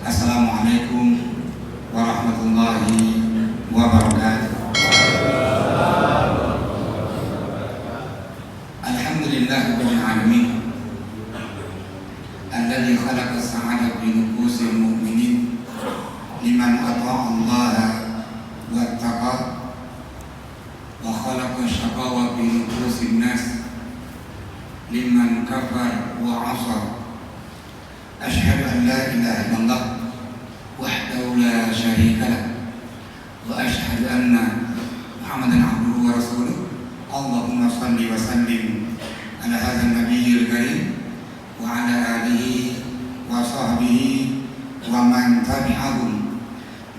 Assalamualaikum warahmatullahi wabarakatuh. Alhamdulillahirabbil alamin. Alladzi khalaqa as-sa'ada fi nufusil mu'minin liman ata'a Allah wattaqa wa khalaqa ash-shaqawa fi nufusin nas liman kafar wa 'asa. Asyhadu an la ilaha illallah wahdahu la syarika lah wa asyhadu anna Muhammadan abduhu wa rasuluh. Allahumma shalli wa sallim ala hadzal nabiyyil karim wa ala alihi wa sahbihi wa man tabi'ahum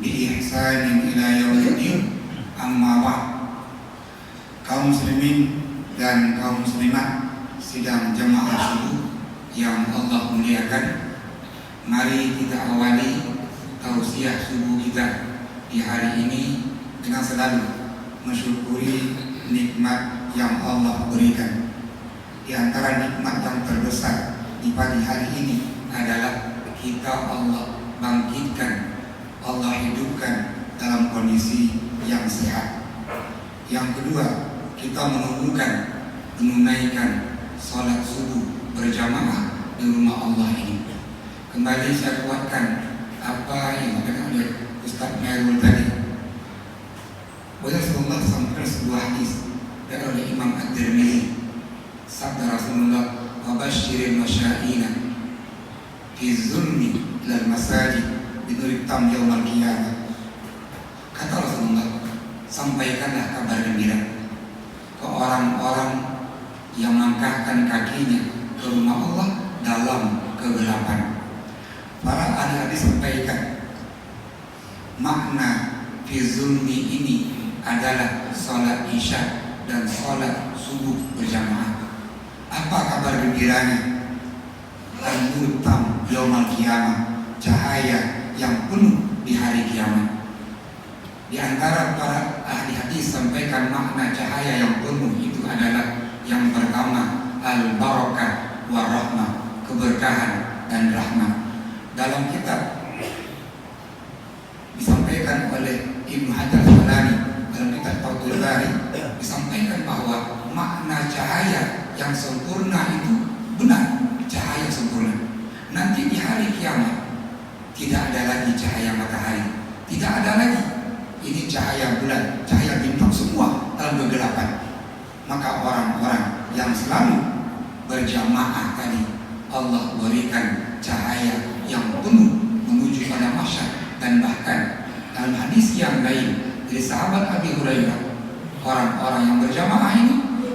bi ihsanin ila yaumiddin. Amma ba'd. Kaum muslimin dan kaum muslimat sidang jamaah subuh yang Allah muliakan, mari kita awali tausiah subuh kita di hari ini dengan selalu mensyukuri nikmat yang Allah berikan. Di antara nikmat yang terbesar di pagi hari ini adalah kita Allah bangkitkan, Allah hidupkan dalam kondisi yang sehat. Yang kedua, kita menunaikan salat subuh berjamaah di rumah Allah ini. Kembali saya kuatkan apa yang dikatakan oleh Ustaz Merul tadi. Rasulullah sampaikan sebuah hadis dari oleh Imam At-Tirmidzi. Sabda Rasulullah, "Wa basyiril masya'ina fi zulmi lil masajid binuril tam yaumil qiyamah." Kata Rasulullah, sampaikanlah kabar gembira ke orang-orang yang melangkahkan kakinya ke rumah Allah dalam kegelapan. Para ahli hadis sampaikan makna fi zulmi ini adalah salat isya dan salat subuh berjamaah. Apa kabar gembiranya? An-nur tam yaumil qiyamah, cahaya yang penuh di hari kiamat. Di antara para ahli hadis sampaikan makna cahaya yang penuh itu adalah yang pertama al-barakah wa rahmah, keberkahan dan rahmat. Dalam kitab disampaikan oleh Ibnu Hajar Al-Asqalani dalam kitab Fathul Bari, disampaikan bahwa makna cahaya yang sempurna itu benar, cahaya sempurna. Nanti di hari kiamat tidak ada lagi cahaya matahari, tidak ada lagi ini cahaya bulan, cahaya bintang, semua dalam kegelapan. Maka orang-orang yang selalu berjamaah tadi Allah berikan cahaya yang penuh menuju pada mahsyar. Dan bahkan dalam hadis yang lain dari sahabat Abi Hurairah, orang-orang yang berjamaah ini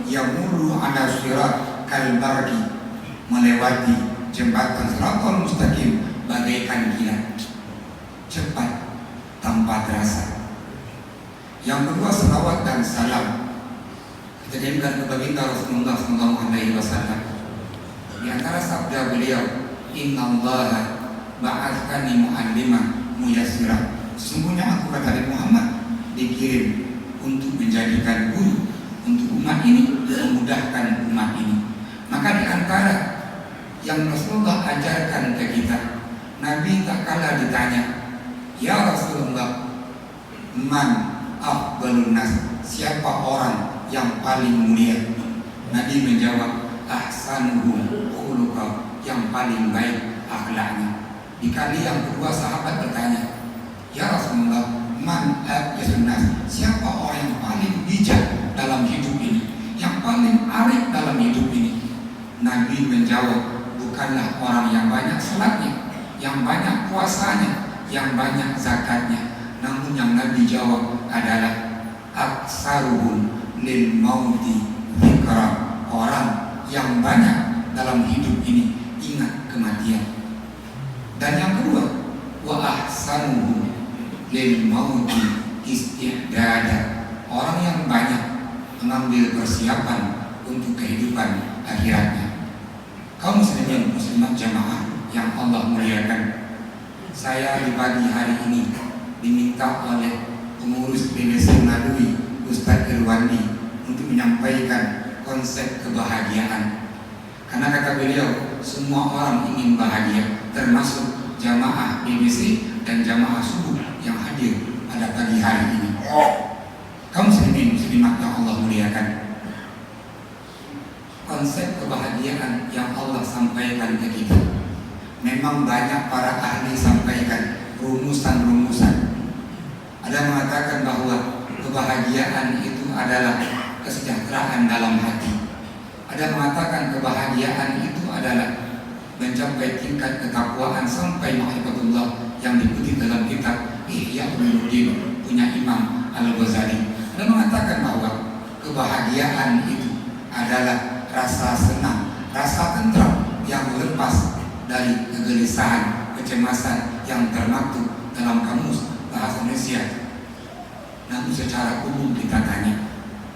yamurru ala sirat kal barqi, melewati jembatan Shiratal Mustaqim bagaikan kilat, cepat tanpa terasa. Yang kedua, salawat dan salam kita kirimkan kepada baginda Rasulullah SAW. Di antara sabda beliau, innallaha ba'athani mu'allimah muyassira. Sesungguhnya aku, kata Nabi Muhammad, dikirim untuk menjadikan guru untuk umat ini, memudahkan umat ini. Maka di antara yang Rasulullah ajarkan ke kita, Nabi tak kalah ditanya, ya Rasulullah, man afdalun nas, siapa orang yang paling mulia? Nabi menjawab, ahsanuhum khuluqa, yang paling baik akhlaknya. Di kali yang kedua sahabat bertanya, ya Rasulullah, man abyasun nas, siapa orang yang paling bijak dalam hidup ini, yang paling arif dalam hidup ini? Nabi menjawab, bukanlah orang yang banyak salatnya, yang banyak puasanya, yang banyak zakatnya, namun yang Nabi jawab adalah aksaruhum lil mauti dzikra, orang yang banyak dalam hidup ini ingat kematian. Dan yang kedua, wa ahsanuhum lil mauti isti'dada, orang yang banyak mengambil persiapan untuk kehidupan akhiratnya. Kaum muslimin muslimat jamaah yang Allah muliakan, saya di pagi hari ini diminta oleh pengurus BBC Nadui Ustadz Irwandi untuk menyampaikan konsep kebahagiaan. Karena kata beliau, semua orang ingin bahagia, termasuk jamaah BBC dan jamaah subuh yang hadir pada pagi hari ini. Kaum muslimat yang Allah muliakan, konsep kebahagiaan yang Allah sampaikan ke kita, memang banyak para ahli sampaikan rumusan-rumusan. Ada mengatakan bahwa kebahagiaan itu adalah kesejahteraan dalam hati. Ada mengatakan kebahagiaan itu adalah mencapai tingkat ketakwaan sampai ma'rifatullah yang dikutip dalam kitab Ihya Ulumuddin punya Imam Al-Ghazali. Ada mengatakan bahwa kebahagiaan itu adalah rasa senang, rasa tentram yang lepas dari kegelisahan, kecemasan yang termaktub dalam kamus bahasa Indonesia. Namun secara umum kita tanya,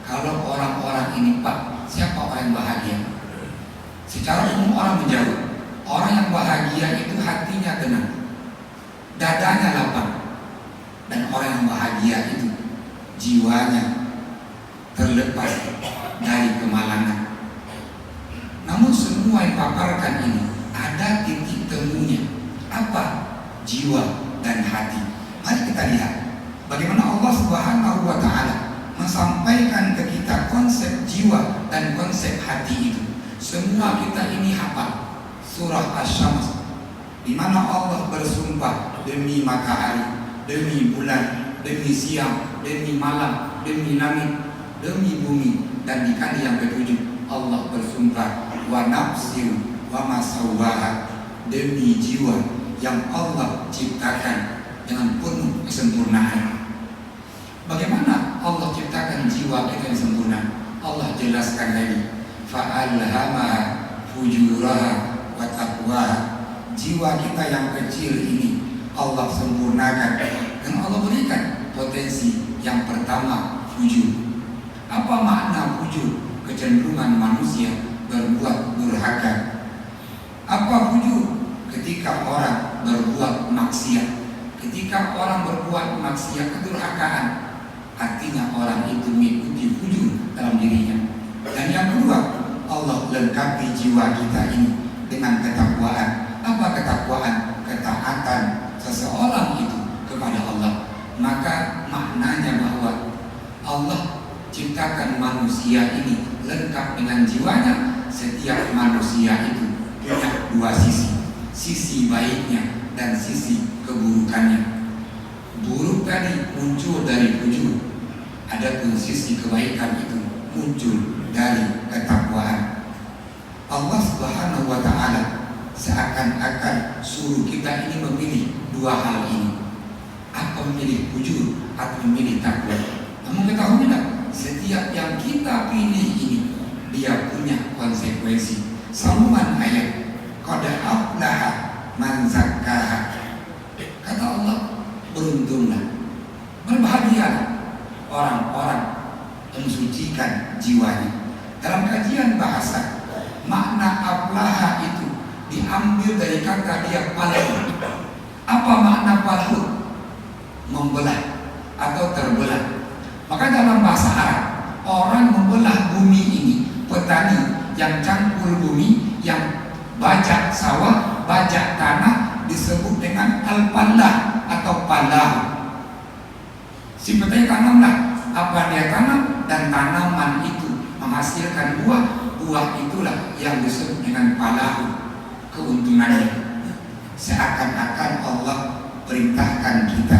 kalau orang-orang ini Pak, siapa orang yang bahagia? Secara umum orang menjawab, orang yang bahagia itu hatinya tenang, dadanya lapang. Dan orang yang bahagia itu jiwanya terlepas dari kemalangan. Namun semua yang paparkan ini ada titik temunya. Apa? Jiwa dan hati. Mari kita lihat bagaimana Allah Subhanahu wa Ta'ala menyampaikan ke kita konsep jiwa dan konsep hati itu. Semua kita ini hafal surah Asy-Syams, di mana Allah bersumpah demi matahari, demi bulan, demi siang, demi malam, demi langit, demi bumi, dan di kali yang ketujuh Allah bersumpah wa nafsin wa ma sawwaha, demi jiwa yang Allah ciptakan dengan penuh kesempurnaan. Bagaimana Allah ciptakan jiwa kita yang sempurna? Allah jelaskan lagi, fa'alhamaha fujuraha wa taqwaha. Jiwa kita yang kecil ini Allah sempurnakan dan Allah berikan potensi yang pertama, fujur. Apa makna fujur? Kecenderungan manusia berbuat durhaka. Apa fujur? Ketika orang berbuat maksiat. Ketika orang berbuat maksiat, kedurhakaan, artinya orang itu mengikuti fujur dalam dirinya. Dan yang kedua, Allah lengkapi jiwa kita ini dengan ketakwaan. Apa ketakwaan? Ketaatan seseorang itu kepada Allah. Maka maknanya bahwa Allah ciptakan manusia ini lengkap dengan jiwanya. Setiap manusia itu punya dua sisi, sisi baiknya dan sisi keburukannya. Buruk tadi muncul dari fujur, adapun sisi kebaikan itu muncul dari ketakwaan. Allah Subhanahu wa Ta'ala seakan-akan suruh kita ini memilih dua hal ini, apa memilih fujur atau memilih takwa. Namun ketahui tidak, setiap yang kita pilih ini dia punya konsekuensi. Sambungan ayat, qad aflaha man zakkaha. Kata Allah, beruntunglah, berbahagialah orang-orang yang mensucikan jiwanya. Dalam kajian bahasa, makna aflaha itu diambil dari kata dia palahu. Apa makna palahu? Membelah atau terbelah. Maka dalam bahasa Arab, orang membelah bumi ini, petani yang cangkul bumi, yang bajak sawah, bajak tanah, disebut dengan al-pallah atau palahu. Si petani tanamlah apa dia tanam, dan tanaman itu menghasilkan buah. Buah itulah yang disebut dengan palahu, keuntungannya. Seakan-akan Allah perintahkan kita,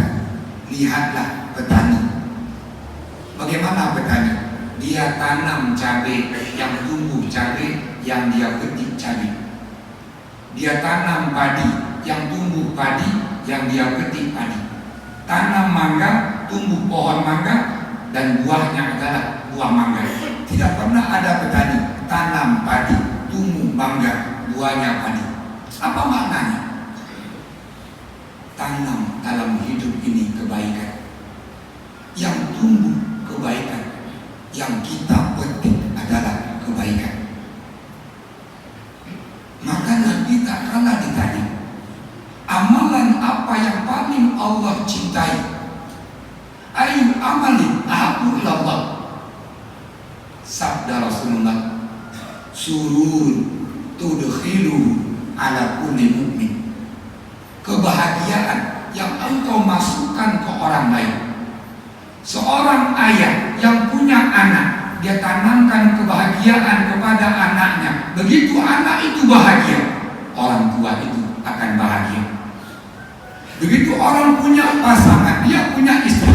lihatlah petani. Bagaimana petani? Dia tanam cabai, yang tumbuh cabai, yang dia petik cabai. Dia tanam padi, yang tumbuh padi, yang dia petik padi. Tanam mangga, tumbuh pohon mangga, dan buahnya adalah buah mangga. Tidak pernah ada petani tanam padi, tumbuh mangga, buahnya padi. Apa maknanya? Tanam dalam hidup ini kebaikan, yang tumbuh kebaikan, yang kita petik adalah kebaikan. Maka nanti tak kalah ditanya, amalan apa yang paling Allah cintai? Ayu amalin ahabbu ilallah. Sabda Rasulullah, surur tudkhilu ala kulli mu'min. kebahagiaan yang engkau masukkan ke orang lain. Seorang ayah yang punya anak, dia tanamkan kebahagiaan kepada anaknya. Begitu anak itu bahagia, orang tua itu akan bahagia. Begitu orang punya pasangan, dia punya istri,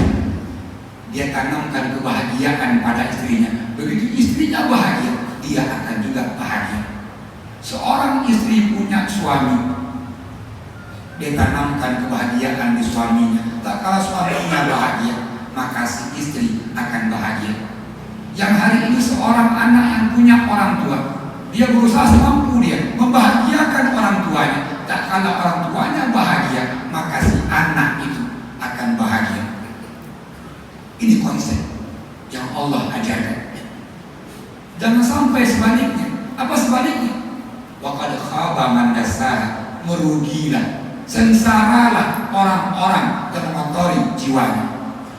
dia tanamkan kebahagiaan pada istrinya. Begitu istrinya bahagia, dia akan juga bahagia. Seorang istri punya suami, dia tanamkan kebahagiaan di suaminya. Tak kalah suaminya bahagia, maka si istri akan bahagia. Yang hari ini seorang anak yang punya orang tua, dia berusaha semampu dia membahagiakan orang tuanya. Tak kalah orang tuanya bahagia, maka si anak itu akan bahagia. Ini konsep yang Allah ajarkan. Jangan sampai sebaliknya. Apa sebaliknya? Wa qad khaba man dassaha, merugilah, sengsaralah orang-orang yang mengotori jiwanya.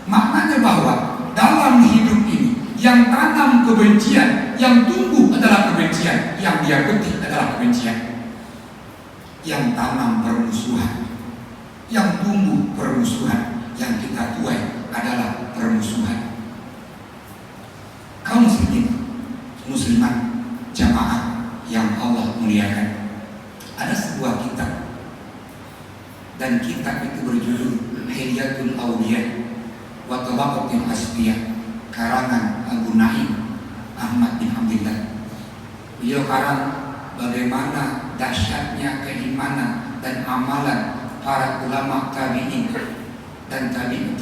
Maknanya bahwa dalam hidup ini yang tanam kebencian, yang tumbuh adalah kebencian, yang dia petik adalah kebencian. Yang tanam permusuhan, yang tumbuh permusuhan, yang kita tuai adalah permusuhan. Kaum muslimin, muslimat, jamaah yang Allah muliakan, ada sebuah kitab, dan kitab itu berjudul Hilyatul Awliya wa Tabaqatul Asfiya, karangan Abu Naim Ahmad bin Abdillah. Beliau karang bagaimana dahsyatnya keimanan dan amalan para ulama tabi'in dan tabi'in.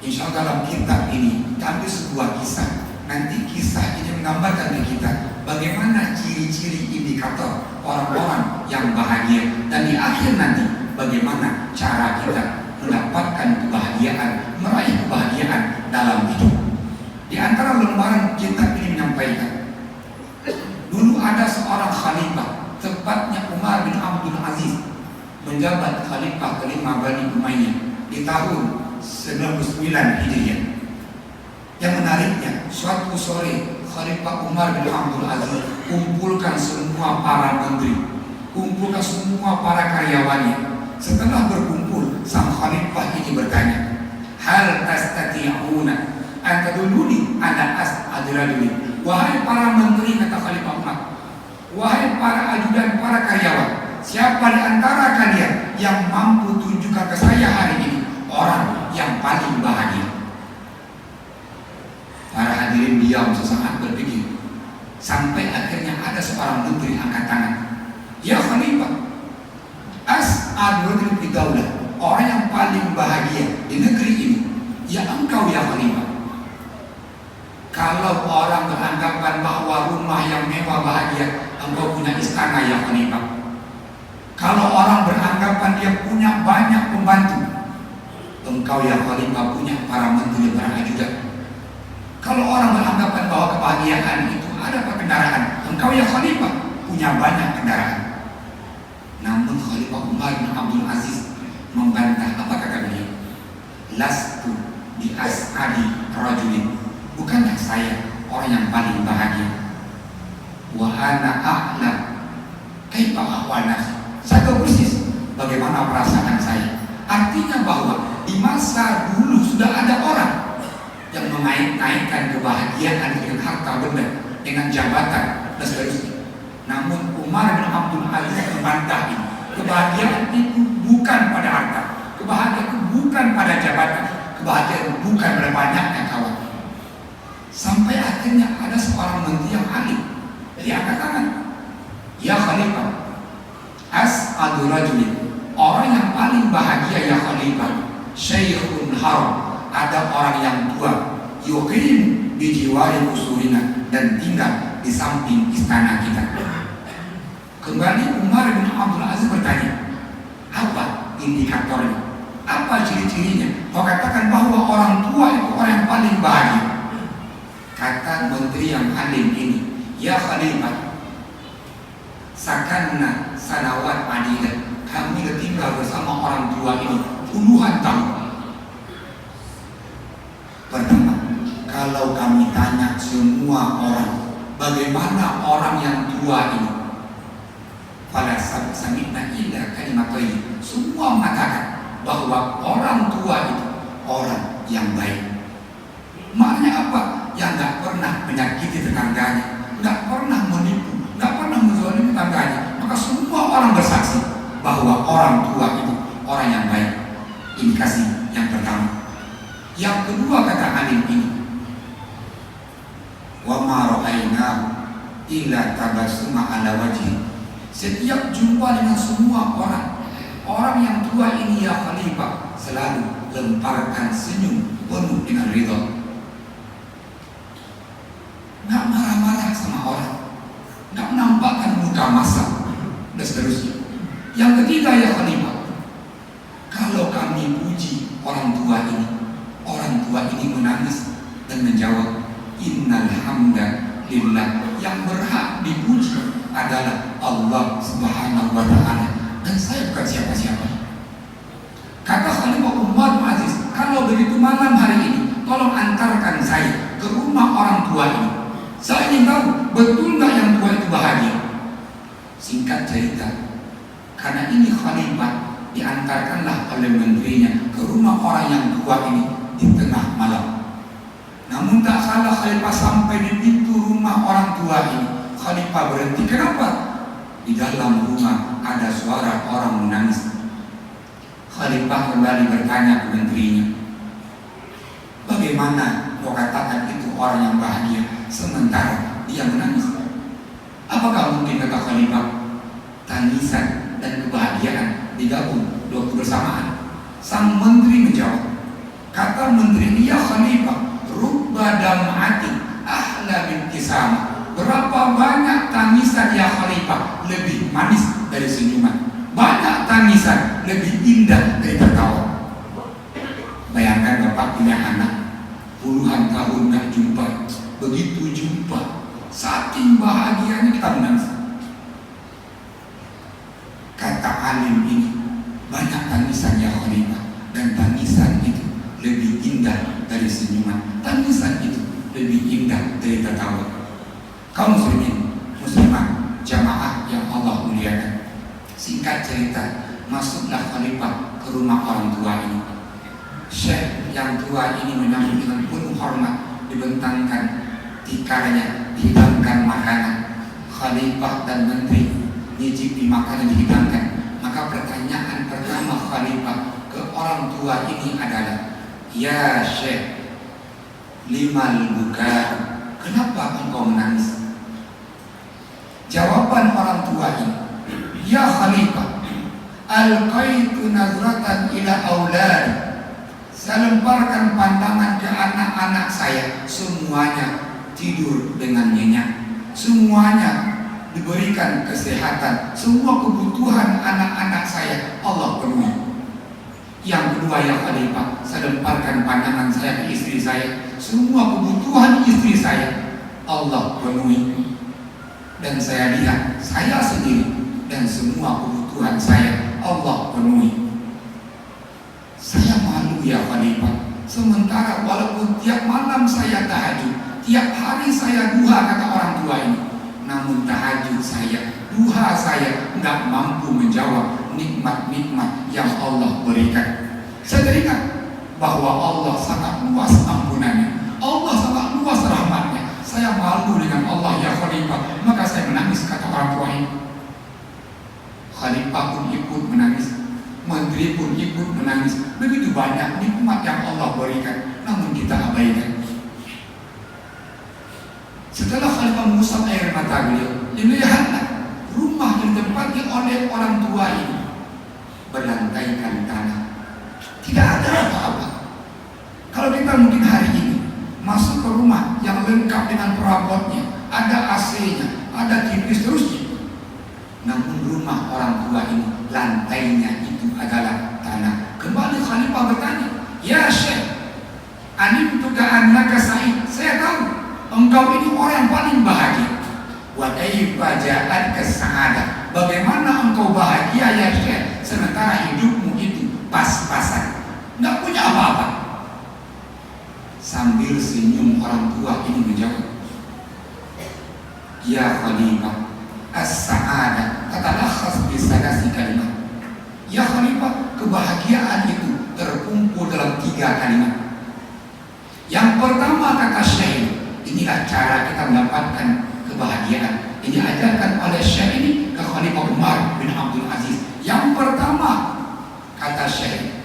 Insya Allah dalam kitab ini kami sebuah kisah. Nanti kisah ini menggambarkan bagi kita bagaimana ciri-ciri indikator orang-orang yang bahagia, dan di akhir nanti bagaimana cara kita mendapatkan kebahagiaan, meraih kebahagiaan dalam hidup. Di antara lembaran kitab ini menyampaikan, dulu ada seorang khalifah, tepatnya Umar bin Abdul Aziz, menjabat khalifah kelima Bani Umayyah di tahun 99 Hijriah. Yang menariknya, suatu sore Khalifah Umar bin Abdul Aziz kumpulkan semua para menteri, kumpulkan semua para karyawannya. Setelah berkumpul, sang khalifah ini bertanya, hal tastati'una antaduluni ala as'adraluni. Wahai para menteri, kata Khalifah Umar, wahai para ajudan, para karyawan, siapa di antara kalian yang mampu tunjukkan ke saya hari ini orang yang paling bahagia? Para hadirin diam sesaat berpikir, sampai akhirnya ada seorang menteri angkat tangan. Ya Khalifah, as'adul bidaulah, orang yang paling bahagia di negeri ini, ya engkau ya Khalifah. Kalau orang beranggapan bahwa rumah yang mewah bahagia, engkau punya istana ya Khalifah. Kalau orang beranggapan dia punya banyak pembantu, engkau ya Khalifah punya para menteri, para ajudan. Kalau orang beranggapan bahwa kebahagiaan itu ada pada kendaraan, engkau ya Khalifah punya banyak kendaraan. Namun Khalifah Umar bin Abdul Aziz membantah. Apa kata beliau? Lastu bi as'adi rajulin, bukanlah saya orang yang paling bahagia. Wa ana a'lam kaifa ahwana, saya tahu persis bagaimana perasaan saya. Artinya bahwa di masa dulu sudah ada orang yang menaikkan kebahagiaan dengan harta benda, dengan jabatan dan seterusnya. Namun Umar bin Abdul Aziz membantah ini. Kebahagiaan itu bukan pada harta, kebahagiaan itu bukan pada jabatan, kebahagiaan itu bukan pada banyaknya kawan. Sampai akhirnya ada seorang menteri yang alim, dia angkat tangan, ya Khalifah, as'adu rajulin, orang yang paling bahagia ya Khalifah, Syekhun Haram, ada orang yang tua, yuqim di jiwari usurina, dan tinggal di samping istana kita. Kembali Umar bin Abdul Aziz bertanya, apa indikatornya? Apa ciri-cirinya? Kau katakan bahwa orang tua itu orang yang paling bahagia. Kata menteri yang alim ini, ya Khalifah, sakanna sanawat adilah, kami tinggal bersama orang tua ini puluhan tahun. Pertama, kalau kami tanya semua orang, bagaimana orang yang tua ini, fala sami'na illa kalimat thayyib. Semua mengatakan bahwa orang tua itu orang yang baik. Maknanya apa? Yang nggak pernah menyakiti tetangganya, nggak pernah menipu, nggak pernah menzalimi tetangganya. Maka semua orang bersaksi bahwa orang tua itu orang yang baik. Indikasi yang pertama. Yang kedua kata alim ini, wa ma ra'aynahu illa tabassuma ala wajhi. Setiap jumpa dengan semua orang yang tua ini ya khalifah, selalu lemparkan senyum penuh dengan ridha. Nggak marah-marah sama orang, nggak menampakkan muka masam dan seterusnya. Yang ketiga ya khalifah, kalau kami puji orang tua ini menangis dan menjawab innal hamda lillah. Yang berhak dipuji adalah Allah Subhanahu wa ta'ala, dan saya bukan siapa-siapa. Kata Khalifah Umar bin Aziz, kalau begitu malam hari ini tolong antarkan saya ke rumah orang tua ini. Saya ingin tahu betul nggak yang tua itu bahagia. Singkat cerita, karena ini Khalifah, diantarkanlah oleh menterinya ke rumah orang yang tua ini di tengah malam. Namun tak salah Khalifah sampai di pintu rumah orang tua ini, Khalifah berhenti. Kenapa? Di dalam rumah ada suara orang menangis. Khalifah kembali bertanya ke menterinya, bagaimana kau katakan itu orang yang bahagia sementara dia menangis? Apakah mungkin, kata Khalifah, tangisan dan kebahagiaan digabung waktu bersamaan? Sang menteri menjawab, kata menteri ini, ya Khalifah, rubba dam'atin ahla bintisama. Berapa banyak tangisan ya Khalifah lebih manis dari senyuman. Banyak tangisan lebih indah dari tertawa. Bayangkan bapak punya anak, puluhan tahun gak jumpa, begitu jumpa, saking bahagianya kita menangis. Kata alim ini, banyak tangisan ya Khalifah, dan tangisan itu lebih indah dari senyuman. Tangisan itu lebih indah dari tertawa. Kaum muslimin, muslimah, jamaah yang Allah muliakan. Singkat cerita, masuklah Khalifah ke rumah orang tua ini. Syekh yang tua ini menyambut dengan penuh hormat, dibentangkan tikarnya, dihidangkan makanan. Khalifah dan menteri nyicipi makanan dihidangkan. Maka pertanyaan pertama Khalifah ke orang tua ini adalah, ya Syekh, limal buka, kenapa engkau menangis? Jawaban orang tua ini, ya Khalifah, alqaitu nazratan ila aulad. Saya lemparkan pandangan ke anak-anak saya, semuanya tidur dengan nyenyak, semuanya diberikan kesehatan, semua kebutuhan anak-anak saya Allah penuhi. Yang kedua ya Khalifah, saya lemparkan pandangan saya ke istri saya, semua kebutuhan istri saya Allah penuhi. Dan saya lihat saya sendiri dan semua kebutuhan saya Allah penuhi. Saya malu ya Khalifah, sementara walaupun tiap malam saya tahajud, tiap hari saya duha, kata orang tua ini, namun tahajud saya, duha saya nggak mampu menjawab nikmat-nikmat yang Allah berikan. Saya teringat bahwa Allah sangat luas ampunannya, Allah sangat luas rahmatnya. Saya malu dengan Allah ya Khalifah, maka saya menangis, kata orang tua ini. Khalifah pun ikut menangis, menteri pun ikut menangis. Begitu banyak nikmat yang Allah berikan, namun kita abaikan. Setelah Khalifah mengusap air mata beliau, dilihatlah rumah yang ditempati oleh orang tua ini berlantaikan tanah, tidak ada apa-apa. Kalau kita mungkin hari ini masuk ke rumah yang lengkap dengan perabotnya, ada AC-nya, ada TV seterusnya, namun rumah orang tua ini lantainya itu adalah tanah. Kembali Khalifah bertanya, ya Syekh, alimtu ka'annaka sa'id, saya tahu engkau ini orang yang paling bahagia. Wa kaifa ja'atka sa'adah, bagaimana engkau bahagia ya Syekh, sementara hidupmu itu pas-pasan, nggak punya apa-apa. Sambil senyum orang tua ini menjawab, ya Khalifah, as-sa'adah tatalakhas kebahagiaan itu terkumpul dalam 3 kalimat. Yang pertama kata Syekh, inilah cara kita mendapatkan kebahagiaan. Ini ajarkan oleh Syekh ini ke Khalifah Umar bin Abdul Aziz. Yang pertama kata Syekh,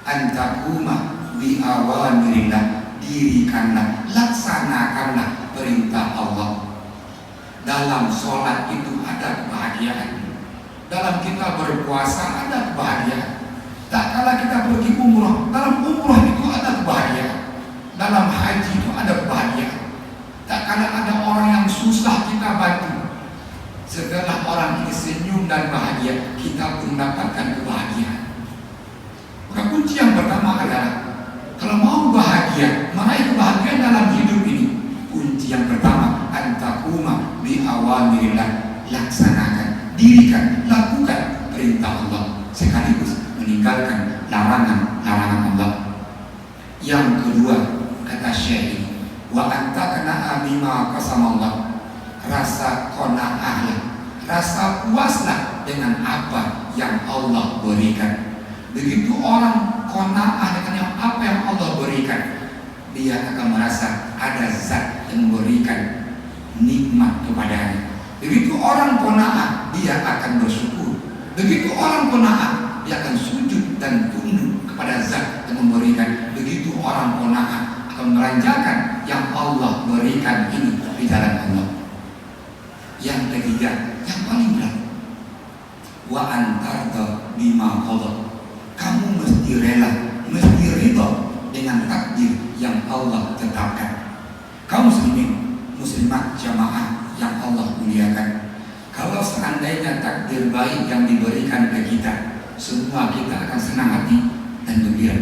antakuma bi awamirillah, dirikanlah, laksanakanlah perintah Allah. Dalam sholat itu ada kebahagiaan, dalam kita berpuasa ada kebahagiaan, tak kala kita pergi umrah, dalam umrah itu ada kebahagiaan, dalam haji itu ada kebahagiaan. Tak kala ada orang yang susah kita bantu, setelah orang ini senyum dan bahagia, kita pun mendapatkan kebahagiaan. Maka kunci yang pertama adalah, kalau mau bahagia, meraih kebahagiaan dalam hidup ini, kunci yang pertama, antakuma bi awamirillah, laksanakan, dirikan, lakukan perintah Allah, sekaligus meninggalkan larangan-larangan Allah. Yang kedua kata Syekh, wa antakna bima qasamallah, rasa qanaah, rasa puaslah dengan apa yang Allah berikan. Begitu orang qanaah dengan apa yang Allah berikan, dia akan merasa ada zat yang memberikan nikmat kepadanya. Begitu orang qanaah, dia akan bersyukur. Begitu orang qanaah, dia akan sujud dan tunduk kepada zat yang memberikan. Begitu orang qanaah akan melanjakan yang Allah berikan ini di jalan Allah. Yang ketiga, yang paling berat, wa antarda bima qada, kamu mesti rela, mesti ridha dengan takdir yang Allah tetapkan. Kaum muslimin, muslimat jamaah yang Allah muliakan, kalau seandainya takdir baik yang diberikan ke kita, semua kita akan senang hati dan gembira.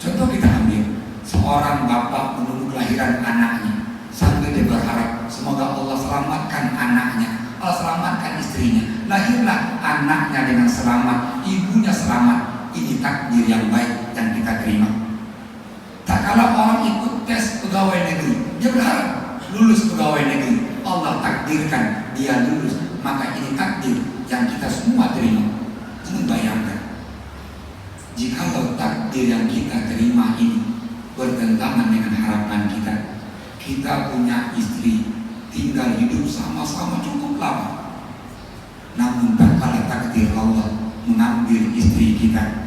Contoh kita ambil, seorang bapak menunggu kelahiran anaknya sambil dia berharap semoga Allah selamatkan anaknya, Allah selamatkan istrinya, lahirlah anaknya dengan selamat, ibunya selamat. Ini takdir yang baik yang kita terima. Tak kala orang ikut tes pegawai negeri, dia berharap lulus pegawai negeri, Allah takdirkan dia lulus, maka ini takdir yang kita semua terima. Jangan bayangkan, jikalau takdir yang kita terima ini bertentangan dengan harapan kita. Kita punya istri, tinggal hidup sama-sama cukup lama, namun tak kala takdir Allah mengambil istri kita,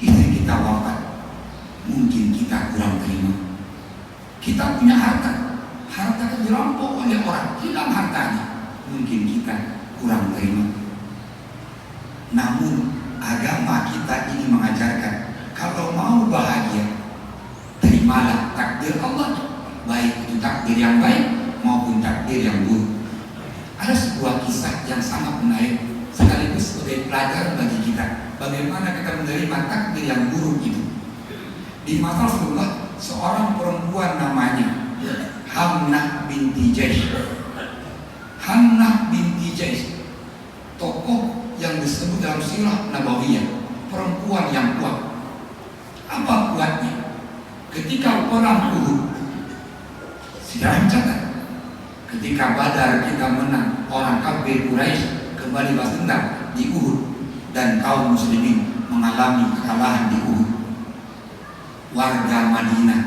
istri kita wafat, mungkin kita kurang terima. Kita punya harta, harta yang dirampok oleh orang, hilang hartanya, mungkin kita kurang terima. Namun agama kita ini mengajarkan, kalau mau bahagia, terimalah takdir Allah, baik itu takdir yang baik maupun takdir yang buruk. Ada sebuah kisah yang sangat menarik, sekaligus sebagai pelajaran bagi kita, bagaimana kita menerima takdir yang buruk itu. Di masa Rasulullah, seorang perempuan namanya Hamnah binti Jaish. Hamnah binti Jaish, tokoh yang disebut dalam sirah Nabawiyah, perempuan yang kuat. Apa kuatnya? Ketika perang Uhud, sejarah mencatat, ketika Badar kita menang, orang kafir Quraisy kembali balas dendam di Uhud, dan kaum muslimin mengalami kekalahan di Uhud. Warga Madinah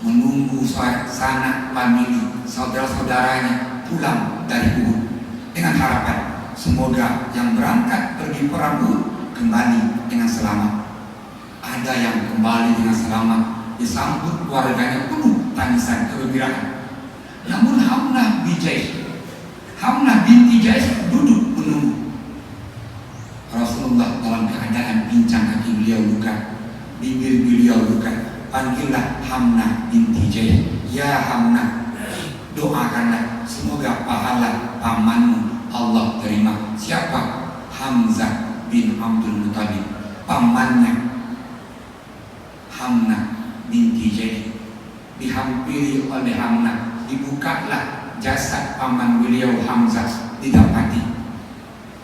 menunggu sanak famili, saudara-saudaranya pulang dari Uhud dengan harapan semoga yang berangkat pergi perang Uhud kembali dengan selamat. Ada yang kembali dengan selamat, disambut keluarganya penuh tangisan kegembiraan. Namun Hamnah binti Jaish duduk menunggu. Rasulullah dalam keadaan pincang kaki beliau luka, bibir beliau luka. Panggillah Hamnah binti Jaish, ya Hamnah, doakanlah semoga pahala pamanmu Allah terima. Siapa? Hamzah bin Abdul Muttalib, pamannya Hamnah binti Jaish. Dihampiri oleh Hamnah, dibukalah jasad paman beliau Hamzah, didapati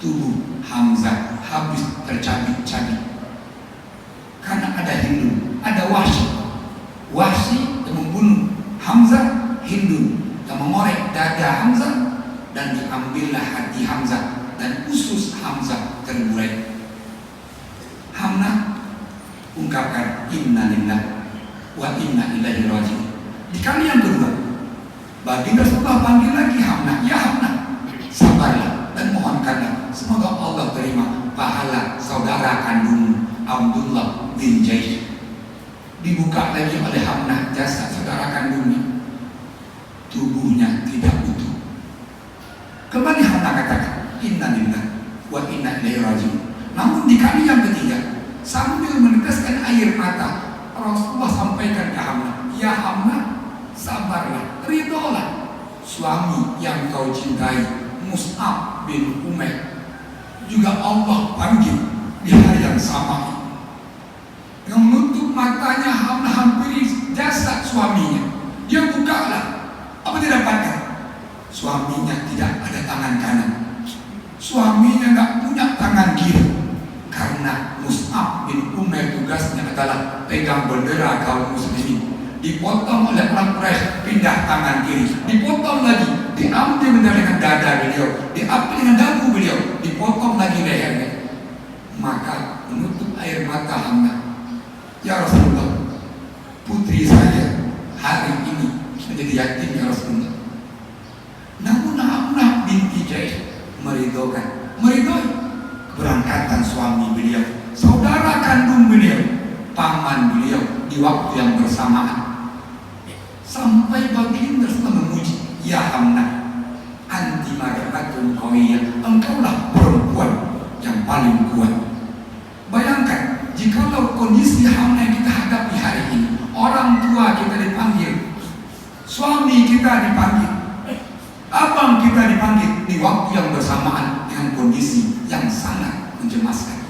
tubuh Hamzah habis tercabik-cabik karena ada Hindu, ada Wahsy yang membunuh Hamzah, Hindu yang mengorek dada Hamzah, dan diambillah hati Hamzah dan usus Hamzah terburai. diungkapkan inna lillahi wa inna ilaihi raji'un. Di kali yang kedua, baginda Rasulullah panggil lagi Hamnah, ya Hamnah, sabarlah dan mohonkanlah semoga Allah terima pahala saudara kandung Abdullah bin Jaish. Dibuka lagi oleh Hamnah jasad saudara kandungnya, tubuhnya tidak utuh. Kembali Hamnah katakan inna lillahi wa inna ilaihi raji'un. Namun di kali yang ketiga, sambil meneteskan air mata, Rasulullah sampaikan ke Hamnah, ya Hamnah, sabarlah, ridholah. Suami yang kau cintai, Mus'ab bin Umair, juga Allah panggil di hari yang sama. Yang menutup matanya Hamnah hampiri jasad suaminya. Dia bukalah, apa dia dapatkan? Suaminya tidak ada tangan kanan, suaminya nggak punya tangan kiri. Karena Mus'ab bin Umair tugasnya adalah pegang bendera kaum muslimin. Dipotong oleh orang Quraisy, pindah tangan kiri, dipotong lagi, diambil bendera dengan dada beliau, diambil dengan dagu beliau, dipotong lagi lehernya. Maka menutup air mata Hamnah, ya Rasulullah, putri saya hari ini menjadi yatim ya Rasulullah. Namun Hamnah binti Jaish meridoi keberangkatan suami beliau, saudara kandung beliau, paman beliau di waktu yang bersamaan. Sampai baginda Rasulullah memuji, ya Hamnah, anti mar'atun qawiyah, engkaulah perempuan yang paling kuat. Bayangkan jikalau kondisi Hamnah yang kita hadapi hari ini, orang tua kita dipanggil, suami kita dipanggil, abang kita dipanggil di waktu yang bersamaan dengan kondisi yang sangat mencemaskan.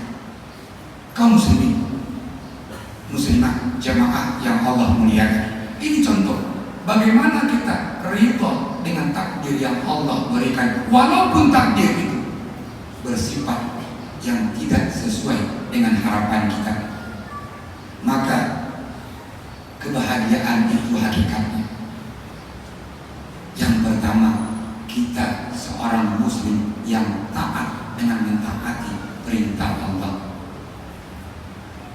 Kaum muslimin, muslimah, jamaah yang Allah muliakan, ini contoh bagaimana kita ridho dengan takdir yang Allah berikan, walaupun takdir itu bersifat yang tidak sesuai dengan harapan kita. Maka kebahagiaan itu hakikatnya, yang pertama, kita seorang muslim yang taat dengan mentaati perintah Allah.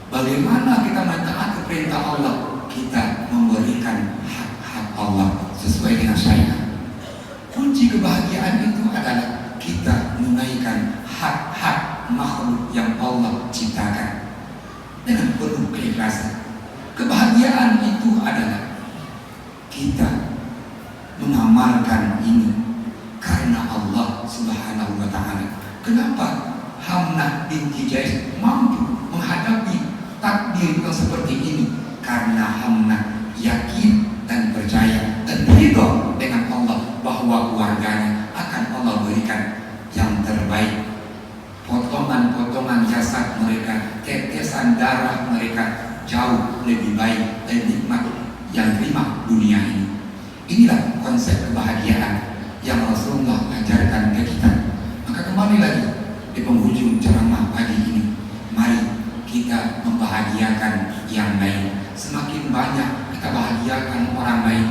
Bagaimana kita mentaati perintah Allah? Kita memberikan hak-hak Allah sesuai dengan syariat. Kunci kebahagiaan itu adalah kita menunaikan hak-hak makhluk yang Allah ciptakan dengan penuh keikhlasan. Kebahagiaan itu adalah kita mengamalkan ini karena Allah Subhanahu wa Ta'ala. Kenapa Hamnah binti Jaish mampu menghadapi takdir yang seperti ini? Karena Hamnah yakin dan percaya dan ridho dengan Allah bahwa keluarganya akan Allah berikan yang terbaik. Potongan-potongan jasad mereka, tetesan darah mereka jauh lebih baik dan nikmat yang terima dunia ini. Inilah konsep kebahagiaan yang Rasulullah ajarkan ke kita. Maka kembali lagi di penghujung ceramah pagi ini, mari kita membahagiakan yang lain. Semakin banyak kita bahagiakan orang lain,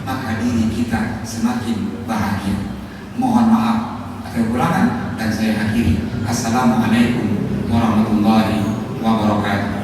maka diri kita semakin bahagia. Mohon maaf atas kekurangan dan saya akhiri. Assalamualaikum warahmatullahi wabarakatuh.